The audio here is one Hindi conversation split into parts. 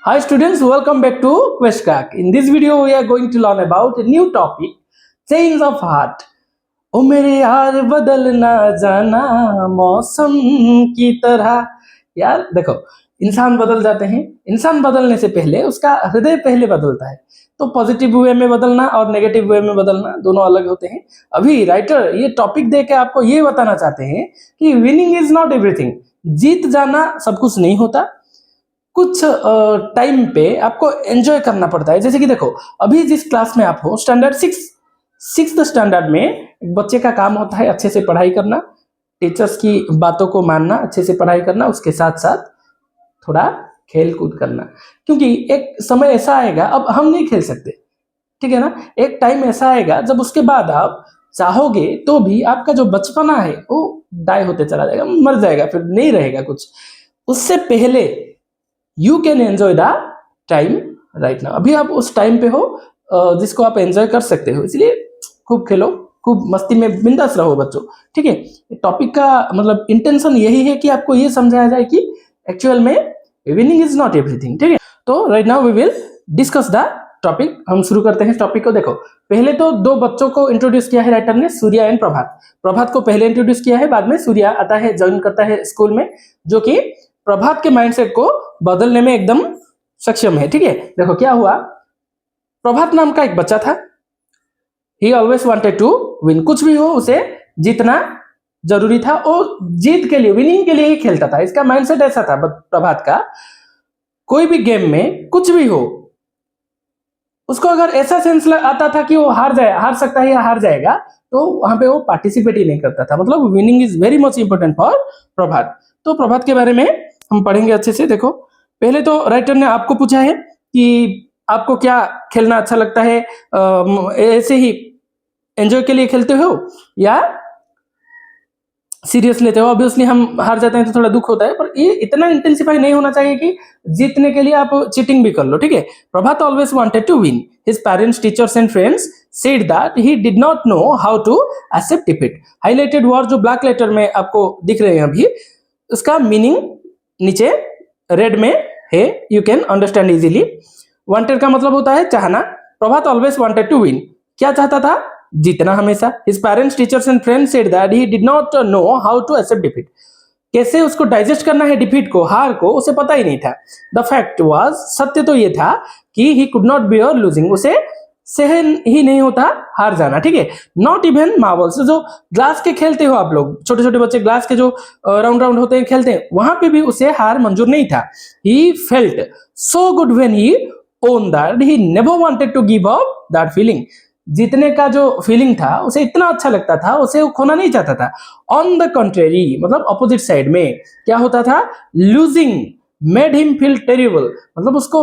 Hi students, welcome back to QuestCrack. In this video, we are going to learn about a new topic, change of heart. ओ मेरे यार बदल ना जाना मौसम की तरह। यार देखो, इंसान बदल जाते हैं। इंसान बदलने से पहले उसका हृदय पहले बदलता है। तो पॉजिटिव वे में बदलना और नेगेटिव वे में बदलना दोनों अलग होते हैं। अभी राइटर ये टॉपिक देके आपको ये बताना चाहते हैं कि विनिंग इज नॉट एवरीथिंग। जीत जाना सब कुछ नहीं होता। कुछ टाइम पे आपको एंजॉय करना पड़ता है। जैसे कि देखो, अभी जिस क्लास में आप हो, स्टैंडर्ड सिक्स्थ स्टैंडर्ड में एक बच्चे का काम होता है अच्छे से पढ़ाई करना, टीचर्स की बातों को मानना, अच्छे से पढ़ाई करना, उसके साथ साथ थोड़ा खेल कूद करना। क्योंकि एक समय ऐसा आएगा, अब हम नहीं खेल सकते, ठीक है ना। एक टाइम ऐसा आएगा जब उसके बाद आप चाहोगे तो भी आपका जो बचपना है वो डाई होते चला जाएगा, मर जाएगा, फिर नहीं रहेगा कुछ। उससे पहले you can enjoy the time right now. अभी आप उस टाइम पे हो जिसको आप एंजॉय कर सकते हो, इसलिए खूब खेलो, खूब मस्ती में बिंदास रहो बच्चों, ठीक है। टॉपिक का मतलब इंटेंशन यही है कि आपको ये समझाया जाए कि एक्चुअल में विनिंग इज नॉट एवरीथिंग, ठीक है। तो right now we will discuss the topic. हम शुरू करते हैं टॉपिक को। देखो, पहले तो दो बच्चों को इंट्रोड्यूस किया है राइटर ने, सूर्या एंड प्रभात। प्रभात को पहले इंट्रोड्यूस किया है, बाद में सूर्या आता है, ज्वाइन करता है स्कूल में, जो कि प्रभात के माइंडसेट को बदलने में एकदम सक्षम है, ठीक है। देखो क्या हुआ, प्रभात नाम का एक बच्चा था। He always wanted to win. कुछ भी हो उसे जीतना जरूरी था। वो जीत के लिए, विनिंग के लिए ही खेलता था। इसका माइंडसेट ऐसा था प्रभात का, कोई भी गेम में कुछ भी हो, उसको अगर ऐसा सेंस आता था कि वो हार सकता है या हार जाएगा, तो वहां पे वो पार्टिसिपेट ही नहीं करता था। मतलब winning is very much important for Prabhat. तो प्रभात के बारे में हम पढ़ेंगे अच्छे से। देखो, पहले तो राइटर ने आपको पूछा है कि आपको क्या खेलना अच्छा लगता है, ऐसे ही एंजॉय के लिए खेलते हो या सीरियस लेते हो। ऑब्वियसली हम हार जाते हैं तो थोड़ा दुख होता है, पर ये इतना इंटेंसिफाई नहीं होना चाहिए कि जीतने के लिए आप चीटिंग भी कर लो, ठीक है। Prabhat always wanted to win. His parents, teachers and friends said that he did not know how to accept defeat. Highlighted word जो ब्लैक लेटर में आपको दिख रहे हैं अभी, उसका मीनिंग नीचे रेड में है, you can understand easily. Wanted का मतलब होता है चाहना। प्रभात ऑलवेज वांटेड टू विन। क्या चाहता था? जीतना हमेशा। His parents, teachers and friends said that he did not know how to accept defeat. कैसे उसको डाइजेस्ट करना है डिफीट को, हार को, उसे पता ही नहीं था। द फैक्ट वाज, सत्य तो ये था कि he could not bear losing. उसे सहन ही नहीं होता हार जाना, ठीक है। नॉट इवन मार्बल्स, जो ग्लास के खेलते हो आप लोग, छोटे छोटे बच्चे ग्लास के जो राउंड राउंड होते हैं खेलते हैं, वहां पे भी उसे हार मंजूर नहीं था। He felt so good when he won that he never wanted to give up that feeling. जीतने का जो फीलिंग था उसे इतना अच्छा लगता था, उसे वो खोना नहीं चाहता था। ऑन द कंट्रेरी, मतलब अपोजिट साइड में क्या होता था, losing made him feel terrible. मतलब उसको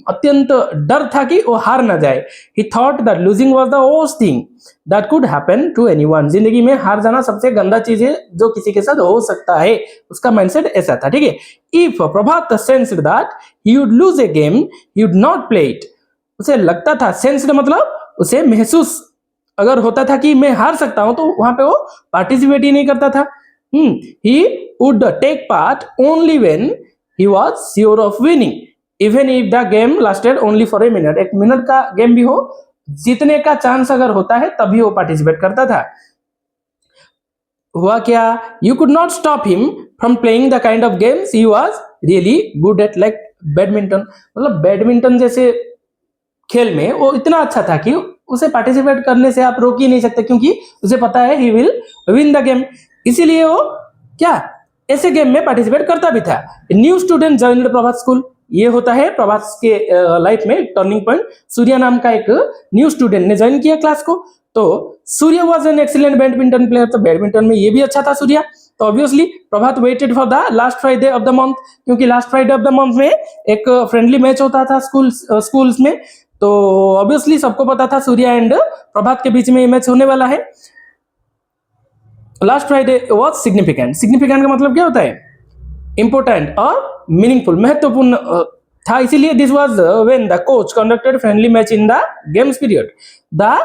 अत्यंत डर था कि वो हार ना जाए। He thought that losing was the worst thing that could happen to anyone. जिंदगी में हार जाना सबसे गंदा चीज है जो किसी के साथ हो सकता है। उसका माइंडसेट ऐसा था, ठीक है। If Prabhat sensed that he would lose A game he would not play it. उसे लगता था, सेंस्ड मतलब उसे महसूस अगर होता था कि मैं हार सकता हूं, तो वहां पे वो पार्टिसिपेट ही नहीं करता था। He would take part only when he was sure of winning, even if the game lasted only for a minute. एक मिनट का गेम भी हो, जीतने का चांस अगर होता है तभी वो पार्टिसिपेट करता था। हुआ क्या, you could not stop him from playing the kind of games he was really good at, like badminton. मतलब बैडमिंटन जैसे खेल में वो इतना अच्छा था कि उसे पार्टिसिपेट करने से आप रोक ही नहीं सकते, क्योंकि उसे पता है he will win the game. इसीलिए वो क्या ऐसे गेम में पार्टिसिपेट करता भी था। न्यू स्टूडेंट जॉइन्ड प्रभात स्कूल। ये होता है प्रभात के लाइफ में टर्निंग पॉइंट। सूर्या नाम का एक न्यू स्टूडेंट ने ज्वाइन किया क्लास को। तो Surya was an excellent badminton player. तो बैडमिंटन में ये भी अच्छा था सूर्या। तो obviously Prabhat waited for the last Friday of the month, क्योंकि last Friday of the month में एक फ्रेंडली मैच होता था स्कूल्स में। तो ऑब्वियसली सबको पता था सूर्या एंड प्रभात के बीच में मैच होने वाला है। Last Friday was significant. Significant का मतलब क्या होता है, इंपोर्टेंट और मीनिंगफुल, महत्वपूर्ण था। इसीलिए this was when the coach conducted friendly match in the games period. The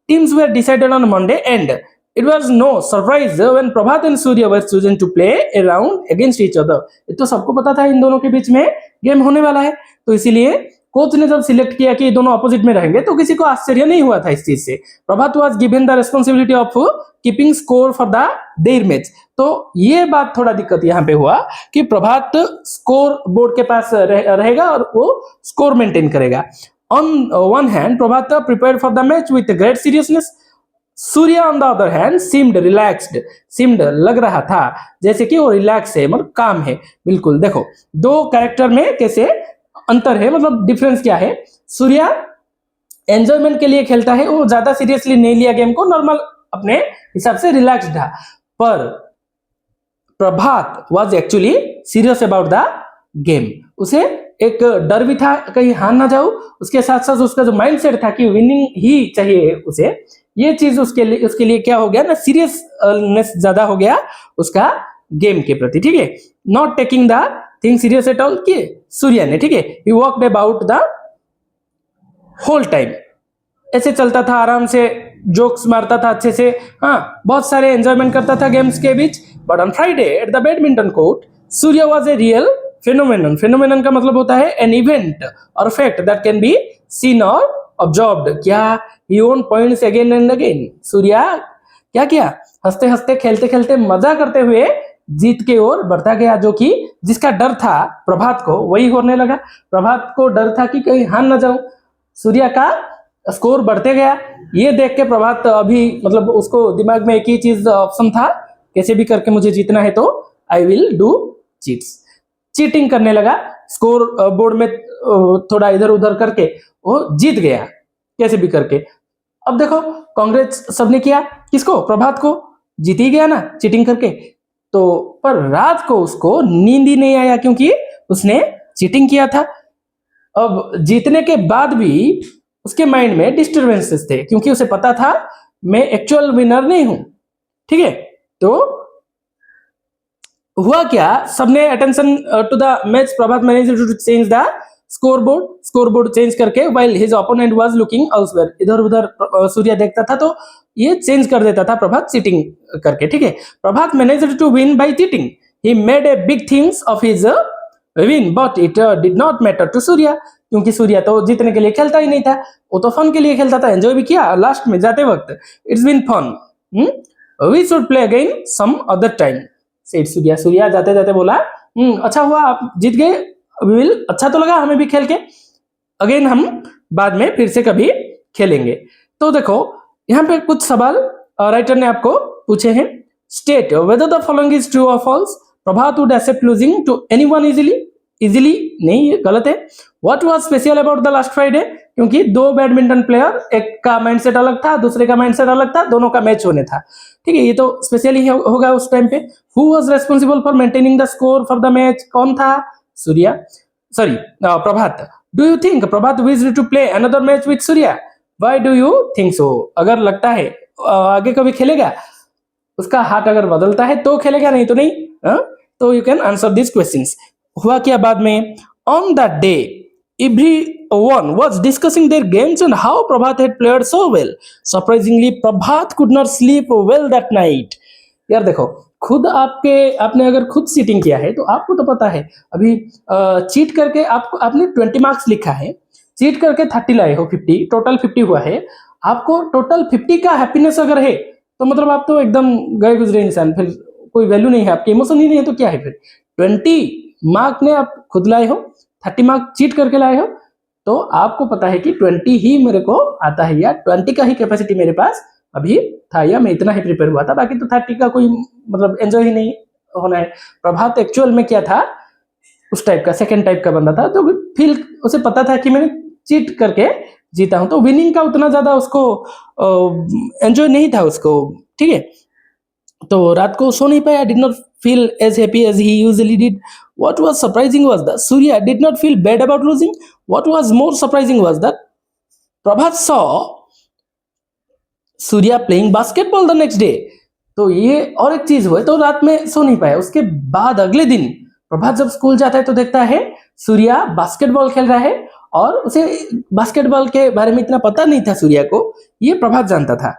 teams were decided on Monday and it was no surprise when Prabhat and Surya were chosen to play a round against each other. ये तो सबको पता था इन दोनों के बीच में गेम होने वाला है। तो इसीलिए कोच ने जब सिलेक्ट किया कि दोनों अपोजिट में रहेंगे तो किसी को आश्चर्य नहीं हुआ था इस चीज से। Prabhat was given the responsibility of keeping score for the dare match. तो ये बात थोड़ा दिक्कत यहाँ पे हुआ कि प्रभात स्कोर बोर्ड के पास रहेगा और वो स्कोर मेंटेन करेगा। On one hand Prabhat prepared for the match with great seriousness. Surya on the other hand seemed relaxed, seemed लग रहा था जैसे कि वो रिलैक्स है, मतलब काम है बिल्कुल। देखो दो कैरेक्टर में कैसे अंतर है, मतलब डिफरेंस क्या है। सूर्या एंजॉयमेंट के लिए खेलता है, वो ज्यादा सीरियसली नहीं लिया गेम को, नॉर्मल अपने हिसाब से रिलैक्स्ड था। पर Prabhat was actually serious about the game. उसे एक डर भी था कहीं हार ना जाऊं, उसके साथ साथ उसका जो माइंडसेट था कि विनिंग ही चाहिए उसे, ये चीज उसके लिए क्या हो गया ना, सीरियसनेस ज्यादा हो गया उसका गेम के प्रति, ठीक है। Not taking the thing serious at all कि सूर्या ने, ठीक है। He walked about the whole time, ऐसे चलता था आराम से, जोक्स मारता था अच्छे से, हाँ बहुत सारे एंजॉयमेंट करता था गेम्स के बीच। But on Friday at the badminton court Surya was a real phenomenon. Phenomenon का मतलब होता है एन इवेंट और fact that can be seen और ऑब्जर्व्ड। क्या he won points again and again. Surya क्या किया, हंसते हंसते खेलते खेलते मजा करते हुए जीत के ओर बढ़ता गया। जो कि जिसका डर था प्रभात को वही होने लगा। प्रभात को डर था कि कहीं हार ना जाऊं, सूर्या का स्कोर बढ़ते गया। ये देख के प्रभात अभी मतलब उसको दिमाग में एक ही चीज ऑप्शन था, कैसे भी करके मुझे जीतना है तो I will do cheats. Cheating करने लगा, स्कोर बोर्ड में थोड़ा इधर उधर करके वो जीत गया कैसे भी करके। अब देखो कांग्रेस सबने किया किसको, प्रभात को, जीत ही गया ना चीटिंग करके। तो पर रात को उसको नींद ही नहीं आया क्योंकि उसने चीटिंग किया था। अब जीतने के बाद भी उसके माइंड में डिस्टर्बेंसेस थे क्योंकि उसे पता था मैं एक्चुअल विनर नहीं हूं, ठीक है। तो हुआ क्या, सबने attention to the match, Prabhat managed to change the scoreboard change करके while his opponent was looking elsewhere. इधर उधर सूर्या देखता था तो ये चेंज कर देता था प्रभात चीटिंग करके, ठीक है। Prabhat managed to win by cheating. He made a big things of his win but it did not matter to Surya. क्योंकि सूर्या तो जीतने के लिए खेलता ही नहीं था, वो तो फन के लिए खेलता था, एंजॉय भी किया लास्ट में जाते वक्त। It's been fun, we should play again some other time said Surya. Surya जाते जाते बोला अच्छा हुआ आप जीत गए, विल, अच्छा तो लगा हमें भी खेल के, अगेन हम बाद में फिर से कभी खेलेंगे। तो देखो यहाँ पे कुछ सवाल राइटर ने आपको पूछे हैं। State whether the following is true और false. Prabhat would accept losing to anyone easily नहीं, ये गलत है। What was special about the last Friday. क्योंकि दो बैडमिंटन प्लेयर, एक का माइंडसेट अलग था, दूसरे का माइंडसेट अलग था, दोनों का मैच होने था, ठीक है। ये तो स्पेशल ही होगा उस टाइम पे। Who was responsible for maintaining the score for the match, कौन था, Surya, sorry Prabhat. Do you think Prabhat wished to play another match with Surya. Why do you think so. अगर लगता है आगे कभी खेलेगा, उसका हाथ अगर बदलता है तो खेलेगा, नहीं तो नहीं। तो you can answer this questions. हुआ क्या बाद में, on that day everyone was discussing their games and how Prabhat had played so well. Surprisingly, Prabhat could not sleep well that night. यार देखो, खुद आपने अगर खुद चीटिंग किया है तो आपको तो पता है। अभी चीट करके आपने 20 मार्क्स लिखा है, चीट करके 30 लाए हो, 50 टोटल 50 हुआ है। आपको टोटल 50 का हैप्पीनेस अगर है तो मतलब आप तो एकदम गए गुजरे इंसान, फिर कोई वैल्यू नहीं है, आपके इमोशन ही नहीं है तो क्या है फिर। 20 मार्क ने आप खुद लाए हो, 30 मार्क चीट करके लाए हो, तो आपको पता है कि 20 ही मेरे को आता है, या 20 का ही कैपेसिटी मेरे पास अभी था, या मैं इतना ही प्रिपेयर हुआ था, बाकी तो 30 का कोई मतलब एंजॉय ही नहीं होना है। प्रभात एक्चुअल में क्या था, उस टाइप का सेकंड टाइप का बंदा था, तो फील उसे पता था कि मैंने चीट करके जीता हूं, तो विनिंग का उतना ज्यादा उसको एंजॉय नहीं था उसको, ठीक है। तो रात को सो नहीं पाया, did not feel as happy as he usually did. What was surprising was that Surya did not feel bad about losing. What was more surprising was that Prabhat saw Surya playing basketball the next day. तो ये और एक चीज हुई, तो रात में सो नहीं पाया। उसके बाद अगले दिन प्रभात जब स्कूल जाता है तो देखता है सूर्या बास्केटबॉल खेल रहा है, और उसे बास्केटबॉल के बारे में इतना पता नहीं था सूर्या को, ये प्रभात जानता था।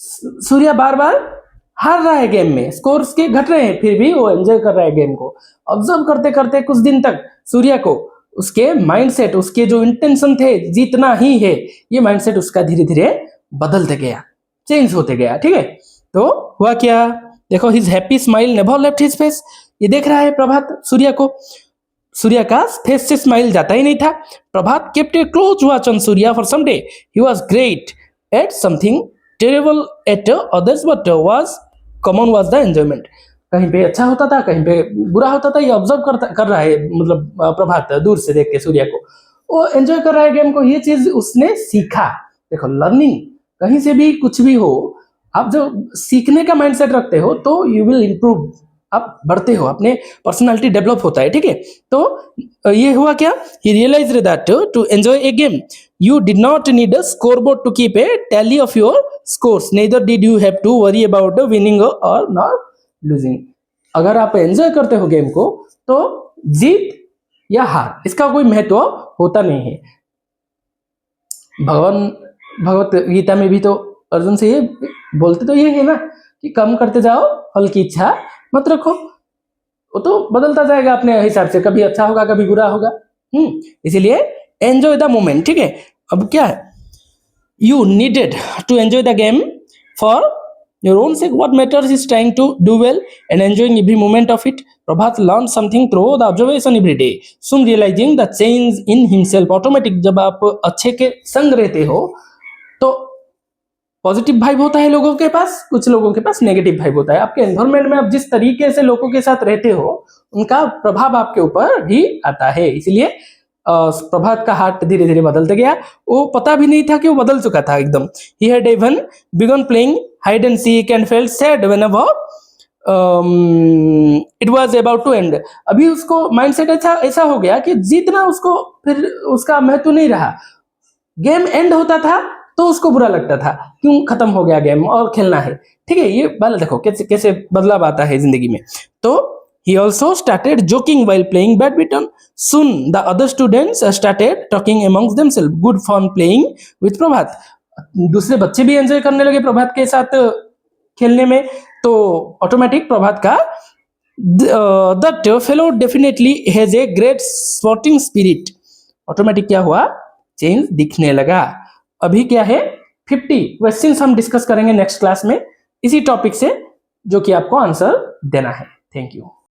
सूर्या बार बार हार रहा है गेम में, स्कोर्स के घट रहे हैं, फिर भी वो एंजॉय कर रहा है गेम को। ऑब्जर्व करते करते कुछ दिन तक सूर्या को उसके माइंडसेट, उसके जो इंटेंशन थे जीतना ही है, ये माइंडसेट उसका धीरे धीरे बदलते गया, चेंज होते गया। ठीक है, तो हुआ क्या, देखो his happy smile never left his face. ये देख रहा है प्रभात सूर्य को, सूर्य का फेस से स्माइल जाता ही नहीं था। Prabhat kept a close watch on Surya for some day. He was great at something, terrible at others, but was common was the enjoyment. कहीं पे अच्छा होता था, कहीं पे बुरा होता था, ये ऑब्जर्व कर रहा है, मतलब प्रभात दूर से देख के सूर्य को, वो एंजॉय कर रहा है गेम को, ये चीज उसने सीखा। देखो लर्निंग, कहीं से भी कुछ भी हो, आप जो सीखने का माइंडसेट रखते हो तो यू विल इंप्रूव, आप बढ़ते हो, अपने पर्सनालिटी डेवलप होता है। ठीक है, तो ये हुआ क्या, he realized that to enjoy a game you did not need a scoreboard to keep a tally of your scores, neither did you have to worry about the winning or not losing। अगर आप एंजॉय करते हो गेम को तो जीत या हार इसका कोई महत्व होता नहीं है। भगवत गीता में भी तो अर्जुन से ये बोलते तो ये है ना कि कम करते जाओ, फल की इच्छा मत रखो, वो तो बदलता जाएगा अपने हिसाब से, कभी अच्छा होगा कभी बुरा होगा। इसीलिए एंजॉय द मोमेंट। ठीक है, अब क्या है, you needed to enjoy the game for your own sake, what matters is trying to do well and enjoying every moment of it. Prabhat learn something through the observation every day, soon realising the change in himself. Automatic जब आप अच्छे के संग रहते हो तो पॉजिटिव वाइब होता है लोगों के पास, कुछ लोगों के पास नेगेटिव वाइब होता है। आपके एनवायरमेंट में आप जिस तरीके से लोगों के साथ रहते हो उनका प्रभाव आपके ऊपर भी आता है। इसलिए प्रभात का हार्ट धीरे धीरे बदलते गया, वो पता भी नहीं था कि वो बदल चुका था एकदम। He had even begun playing hide and seek and felt sad whenever it was about to end. अभी उसको माइंडसेट ऐसा हो गया कि जीतना उसको फिर उसका महत्व नहीं रहा। गेम एंड होता था तो उसको बुरा लगता था, क्यों खत्म हो गया गेम और खेलना है। ठीक है, ये वाला देखो कैसे कैसे बदलाव आता है जिंदगी में। तो he also started joking while playing badminton. Soon the other students started talking amongst themselves. Good fun playing with प्रभात। दूसरे बच्चे भी एंजॉय करने लगे प्रभात के साथ खेलने में, तो ऑटोमेटिक प्रभात का that fellow definitely has a great sporting spirit। Automatic क्या हुआ, चेंज दिखने लगा। अभी क्या है, 50 क्वेश्चंस हम डिस्कस करेंगे नेक्स्ट क्लास में इसी टॉपिक से, जो कि आपको आंसर देना है। Thank you.